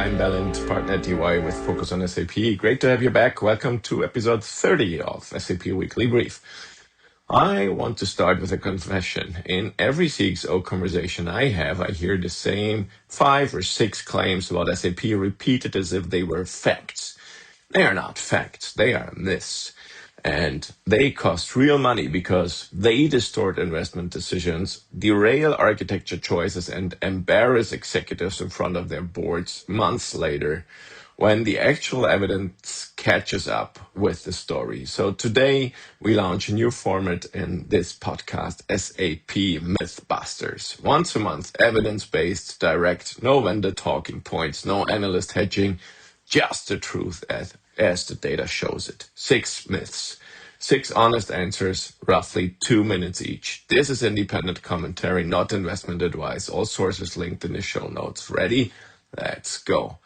I'm Balint, partner at EY with focus on SAP. Great to have you back. Welcome to episode 30 of SAP Weekly Brief. I want to start with a confession. In every CXO conversation I have, I hear the same 5 or 6 claims about SAP repeated as if they were facts. They are not facts, they are myths. And they cost real money because they distort investment decisions, derail architecture choices, and embarrass executives in front of their boards months later when the actual evidence catches up with the story. So today we launch a new format in this podcast, SAP Mythbusters. Once a month, evidence-based, direct, no vendor talking points, no analyst hedging, just the truth as the data shows it. 6 myths. 6 honest answers, roughly 2 minutes each. This is independent commentary, not investment advice. All sources linked in the show notes. Ready? Let's go.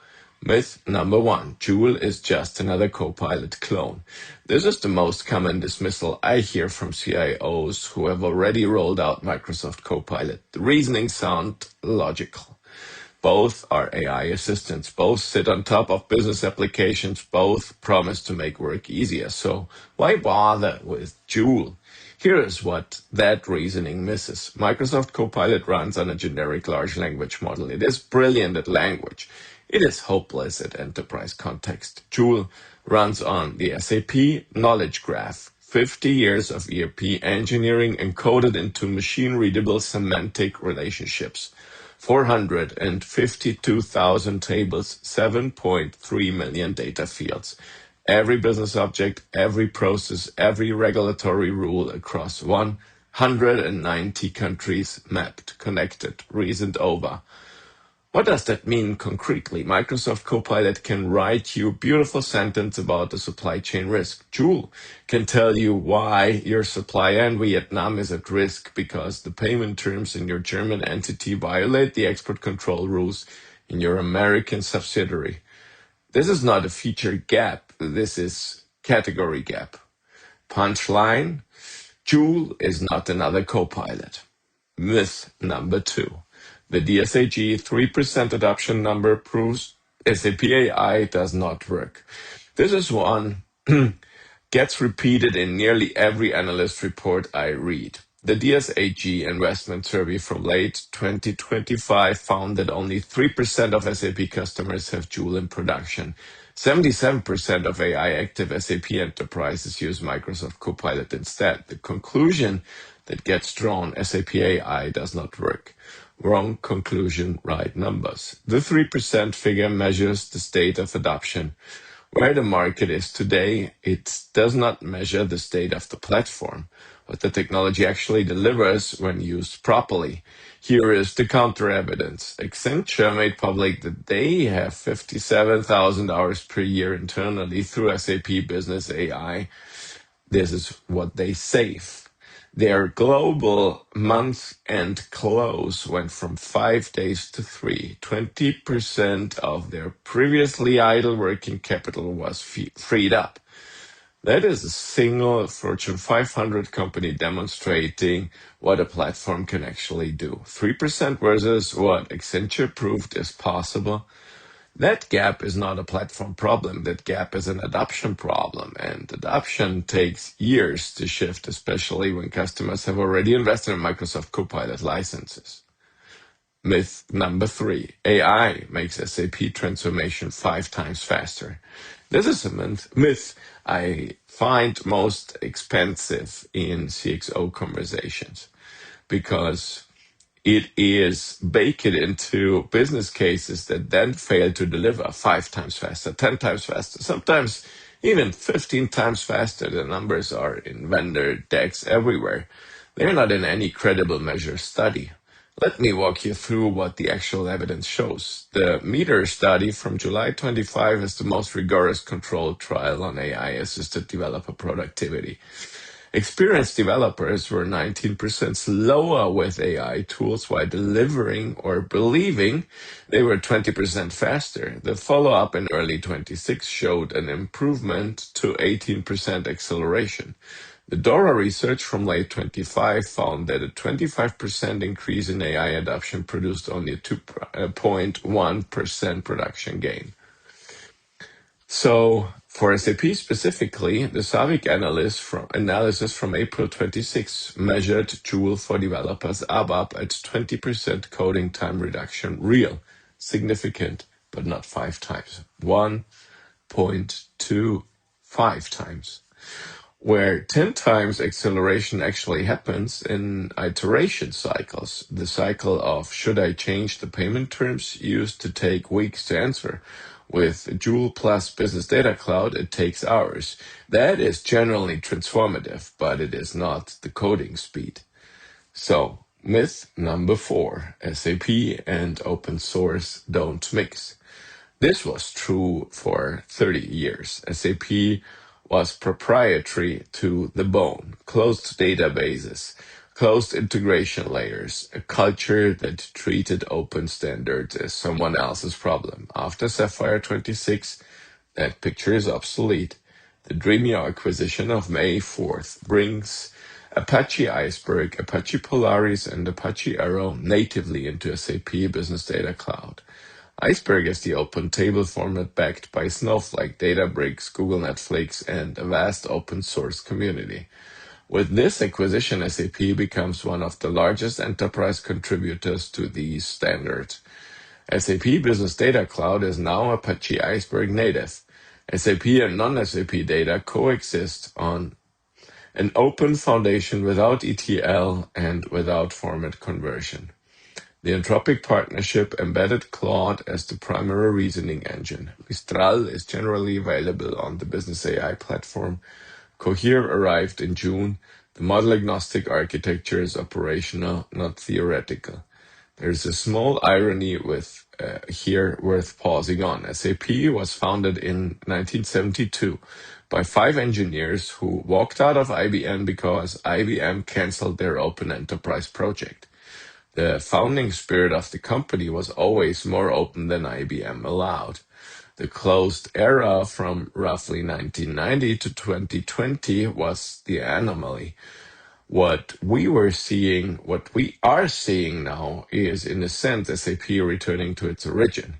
Myth number 1. Joule is just another Copilot clone. This is the most common dismissal I hear from CIOs who have already rolled out Microsoft Copilot. The reasoning sounds logical. Both are AI assistants. Both sit on top of business applications. Both promise to make work easier. So why bother with Joule? Here is what that reasoning misses. Microsoft Copilot runs on a generic large language model. It is brilliant at language. It is hopeless at enterprise context. Joule runs on the SAP Knowledge Graph. 50 years of ERP engineering encoded into machine-readable semantic relationships. 452,000 tables, 7.3 million data fields. Every business object, every process, every regulatory rule across 190 countries mapped, connected, reasoned over. What does that mean concretely? Microsoft Copilot can write you a beautiful sentence about the supply chain risk. Joule can tell you why your supplier in Vietnam is at risk because the payment terms in your German entity violate the export control rules in your American subsidiary. This is not a feature gap. This is category gap. Punchline: Joule is not another Copilot. Myth number 2. The DSAG 3% adoption number proves SAP AI does not work. This is one gets repeated in nearly every analyst report I read. The DSAG investment survey from late 2025 found that only 3% of SAP customers have Joule in production. 77% of AI-active SAP enterprises use Microsoft Copilot instead. The conclusion that gets drawn: SAP AI does not work. Wrong conclusion, right numbers. The 3% figure measures the state of adoption. Where the market is today, it does not measure the state of the platform, what the technology actually delivers when used properly. Here is the counter evidence. Accenture made public that they have 57,000 hours per year internally through SAP Business AI. This is what they save. Their global month-end close went from 5 days to 3. 20% of their previously idle working capital was freed up. That is a single Fortune 500 company demonstrating what a platform can actually do. 3% versus what Accenture proved is possible. That gap is not a platform problem. That gap is an adoption problem. And adoption takes years to shift, especially when customers have already invested in Microsoft Copilot licenses. Myth number 3. AI makes SAP transformation 5 times faster. This is a myth I find most expensive in CXO conversations because it is baked into business cases that then fail to deliver 5 times faster, 10 times faster, sometimes even 15 times faster. The numbers are in vendor decks everywhere. They're not in any credible measure study. Let me walk you through what the actual evidence shows. The METER study from July 25 is the most rigorous controlled trial on AI-assisted developer productivity. Experienced developers were 19% slower with AI tools while delivering or believing they were 20% faster. The follow-up in early 26 showed an improvement to 18% acceleration. The DORA research from late 25 found that a 25% increase in AI adoption produced only a 2.1% production gain. So for SAP specifically, the SAVIC analysis from April 26 measured Joule for developers ABAP at 20% coding time reduction, real, significant, but not 5 times, 1.25 times. Where 10 times acceleration actually happens in iteration cycles. The cycle of should I change the payment terms used to take weeks to answer. With Joule plus Business Data Cloud, it takes hours. That is generally transformative, but it is not the coding speed. So, myth number 4, SAP and open source don't mix. This was true for 30 years. SAP was proprietary to the bone, closed databases, closed integration layers, a culture that treated open standards as someone else's problem. After Sapphire 26, that picture is obsolete. The Dremio acquisition of May 4th brings Apache Iceberg, Apache Polaris, and Apache Arrow natively into SAP Business Data Cloud. Iceberg is the open table format backed by Snowflake, Databricks, Google Netflix, and a vast open source community. With this acquisition, SAP becomes one of the largest enterprise contributors to these standards. SAP Business Data Cloud is now Apache Iceberg native. SAP and non-SAP data coexist on an open foundation without ETL and without format conversion. The Anthropic partnership embedded Claude as the primary reasoning engine. Mistral is generally available on the Business AI platform. Cohere arrived in June. The model-agnostic architecture is operational, not theoretical. There's a small irony here worth pausing on. SAP was founded in 1972 by 5 engineers who walked out of IBM because IBM canceled their open enterprise project. The founding spirit of the company was always more open than IBM allowed. The closed era from roughly 1990 to 2020 was the anomaly. What we are seeing now is, in a sense, SAP returning to its origin.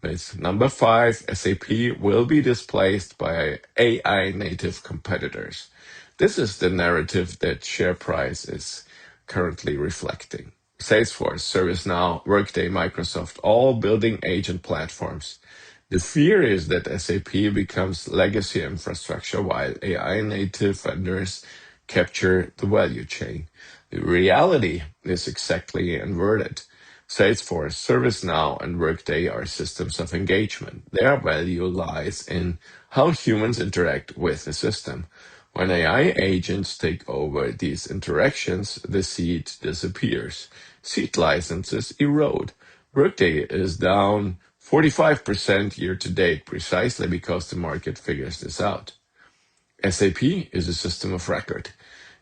Myth number 5, SAP will be displaced by AI native competitors. This is the narrative that share price is currently reflecting. Salesforce, ServiceNow, Workday, Microsoft, all building agent platforms. The fear is that SAP becomes legacy infrastructure while AI native vendors capture the value chain. The reality is exactly inverted. Salesforce, ServiceNow, and Workday are systems of engagement. Their value lies in how humans interact with the system. When AI agents take over these interactions, the seed disappears. Seat licenses erode. Workday is down 45% year to date, precisely because the market figures this out. SAP is a system of record.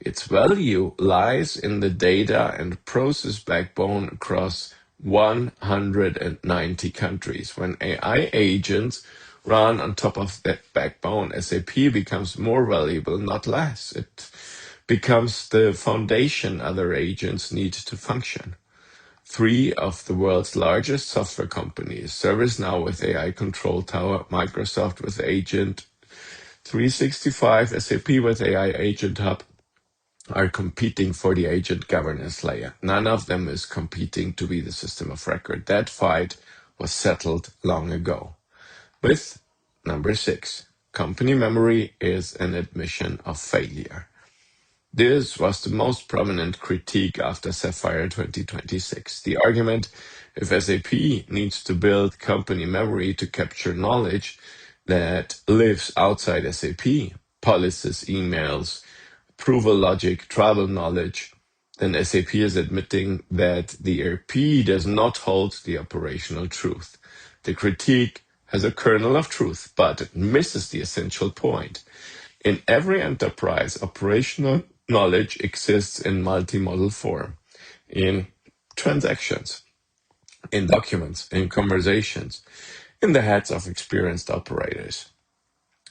Its value lies in the data and process backbone across 190 countries. When AI agents run on top of that backbone, SAP becomes more valuable, not less. It becomes the foundation other agents need to function. 3 of the world's largest software companies, ServiceNow with AI Control Tower, Microsoft with Agent 365, SAP with AI Agent Hub, are competing for the agent governance layer. None of them is competing to be the system of record. That fight was settled long ago. Myth number 6, company memory is an admission of failure. This was the most prominent critique after Sapphire 2026. The argument, if SAP needs to build company memory to capture knowledge that lives outside SAP, policies, emails, approval logic, travel knowledge, then SAP is admitting that the ERP does not hold the operational truth. The critique has a kernel of truth, but it misses the essential point. In every enterprise, operational knowledge exists in multimodal form, in transactions, in documents, in conversations, in the heads of experienced operators.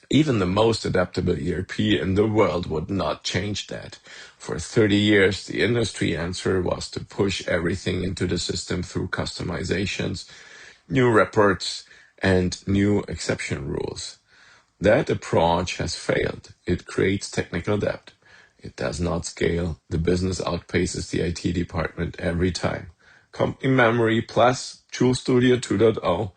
Even the most adaptable ERP in the world would not change that. For 30 years, the industry answer was to push everything into the system through customizations, new reports, and new exception rules. That approach has failed. It creates technical debt. It does not scale. The business outpaces the IT department every time. Company memory plus Joule Studio 2.0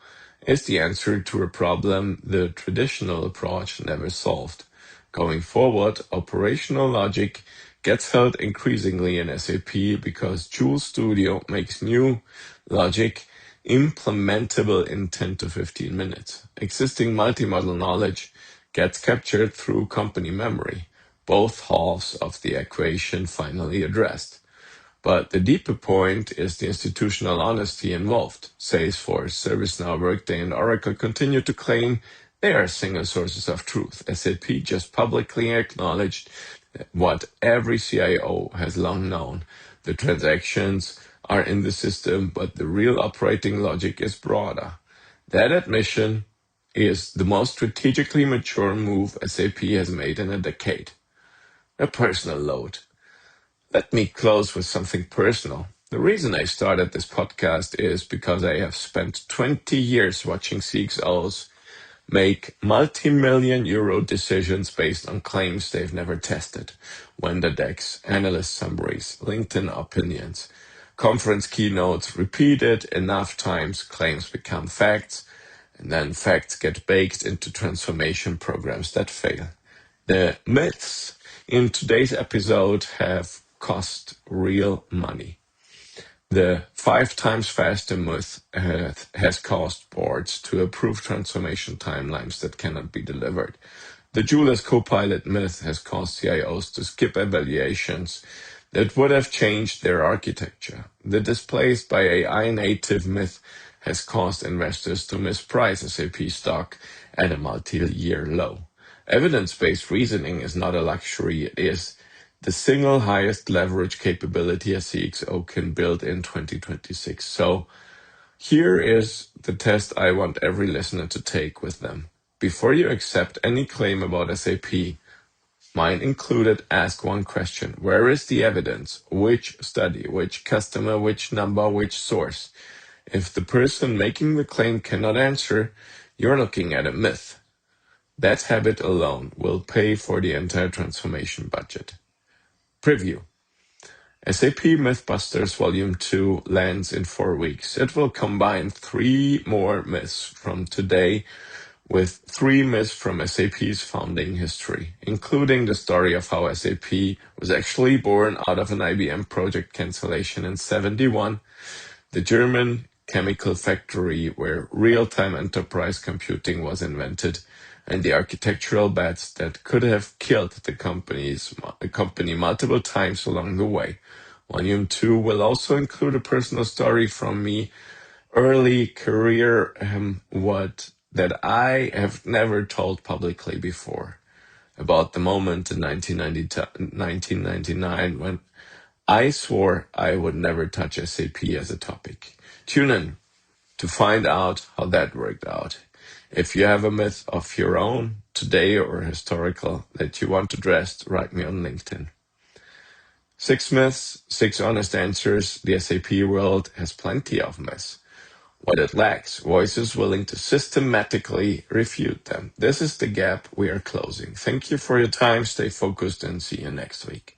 is the answer to a problem the traditional approach never solved. Going forward, operational logic gets held increasingly in SAP because Joule Studio makes new logic implementable in 10 to 15 minutes. Existing multi-model knowledge gets captured through company memory. Both halves of the equation finally addressed. But the deeper point is the institutional honesty involved. Salesforce, ServiceNow, Workday, and Oracle continue to claim they are single sources of truth. SAP just publicly acknowledged what every CIO has long known. The transactions are in the system, but the real operating logic is broader. That admission is the most strategically mature move SAP has made in a decade. A personal load. Let me close with something personal. The reason I started this podcast is because I have spent 20 years watching CXOs make multi-million euro decisions based on claims they've never tested. Vendor decks, analyst summaries, LinkedIn opinions, conference keynotes repeated enough times, claims become facts, and then facts get baked into transformation programs that fail. The myths in today's episode have cost real money. The 5 times faster myth has caused boards to approve transformation timelines that cannot be delivered. The Joule as Copilot myth has caused CIOs to skip evaluations that would have changed their architecture. The displace by AI native myth has caused investors to misprice SAP stock at a multi-year low. Evidence-based reasoning is not a luxury, it is the single highest leverage capability a CXO can build in 2026. So here is the test I want every listener to take with them. Before you accept any claim about SAP, mine included, ask one question. Where is the evidence? Which study? Which customer? Which number? Which source? If the person making the claim cannot answer, you're looking at a myth. That habit alone will pay for the entire transformation budget. Preview. SAP Mythbusters Volume 2 lands in 4 weeks. It will combine 3 more myths from today with 3 myths from SAP's founding history, including the story of how SAP was actually born out of an IBM project cancellation in 1971, the German chemical factory where real-time enterprise computing was invented, and the architectural bets that could have killed the company multiple times along the way. Volume 2 will also include a personal story from me, early career, that I have never told publicly before, about the moment in 1999 when I swore I would never touch SAP as a topic. Tune in to find out how that worked out. If you have a myth of your own, today or historical, that you want addressed, write me on LinkedIn. 6 myths, 6 honest answers. The SAP world has plenty of myths. What it lacks, voices willing to systematically refute them. This is the gap we are closing. Thank you for your time. Stay focused and see you next week.